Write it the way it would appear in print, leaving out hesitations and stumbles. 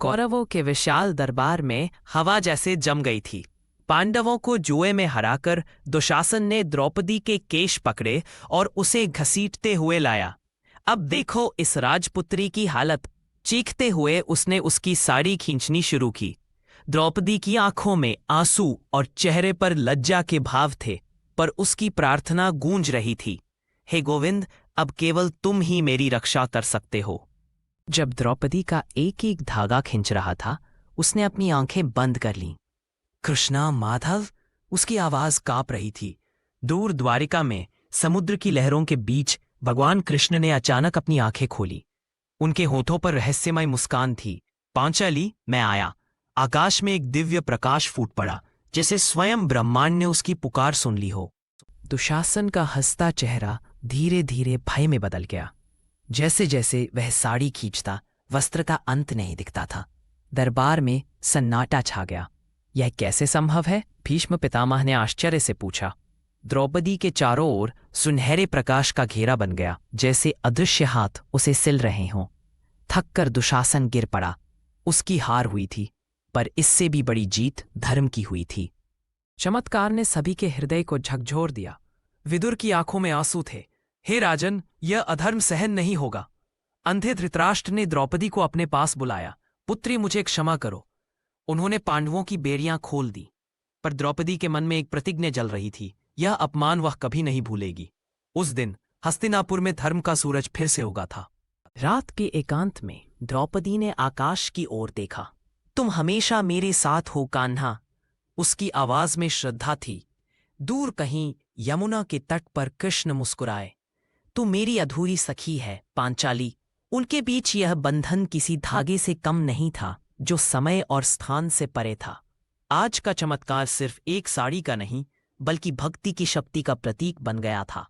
कौरवों के विशाल दरबार में हवा जैसे जम गई थी। पांडवों को जुए में हराकर दुशासन ने द्रौपदी के केश पकड़े और उसे घसीटते हुए लाया। अब देखो इस राजपुत्री की हालत। चीखते हुए उसने उसकी साड़ी खींचनी शुरू की। द्रौपदी की आंखों में आंसू और चेहरे पर लज्जा के भाव थे, पर उसकी प्रार्थना गूंज रही थी, हे गोविंद, अब केवल तुम ही मेरी रक्षा कर सकते हो। जब द्रौपदी का एक एक धागा खिंच रहा था, उसने अपनी आंखें बंद कर लीं। कृष्णा, माधव, उसकी आवाज कांप रही थी। दूर द्वारिका में समुद्र की लहरों के बीच भगवान कृष्ण ने अचानक अपनी आंखें खोली। उनके होठों पर रहस्यमय मुस्कान थी। पांचाली, मैं आया। आकाश में एक दिव्य प्रकाश फूट पड़ा, जैसे स्वयं ब्रह्मांड ने उसकी पुकार सुन ली हो। दुशासन का हंसता चेहरा धीरे धीरे भय में बदल गया। जैसे जैसे वह साड़ी खींचता, वस्त्र का अंत नहीं दिखता था। दरबार में सन्नाटा छा गया। यह कैसे संभव है? भीष्म पितामह ने आश्चर्य से पूछा। द्रौपदी के चारों ओर सुनहरे प्रकाश का घेरा बन गया, जैसे अदृश्य हाथ उसे सिल रहे हों। थककर दुशासन गिर पड़ा। उसकी हार हुई थी, पर इससे भी बड़ी जीत धर्म की हुई थी। चमत्कार ने सभी के हृदय को झकझोर दिया। विदुर की आंखों में आंसू थे। हे राजन, यह अधर्म सहन नहीं होगा। अंधे धृतराष्ट्र ने द्रौपदी को अपने पास बुलाया। पुत्री, मुझे क्षमा करो। उन्होंने पांडवों की बेड़ियां खोल दी, पर द्रौपदी के मन में एक प्रतिज्ञा जल रही थी। यह अपमान वह कभी नहीं भूलेगी। उस दिन हस्तिनापुर में धर्म का सूरज फिर से उगा था। रात के एकांत में द्रौपदी ने आकाश की ओर देखा। तुम हमेशा मेरे साथ हो कान्हा। उसकी आवाज में श्रद्धा थी। दूर कहीं यमुना के तट पर कृष्ण मुस्कुराए। तू मेरी अधूरी सखी है पांचाली। उनके बीच यह बंधन किसी धागे से कम नहीं था, जो समय और स्थान से परे था। आज का चमत्कार सिर्फ एक साड़ी का नहीं, बल्कि भक्ति की शक्ति का प्रतीक बन गया था।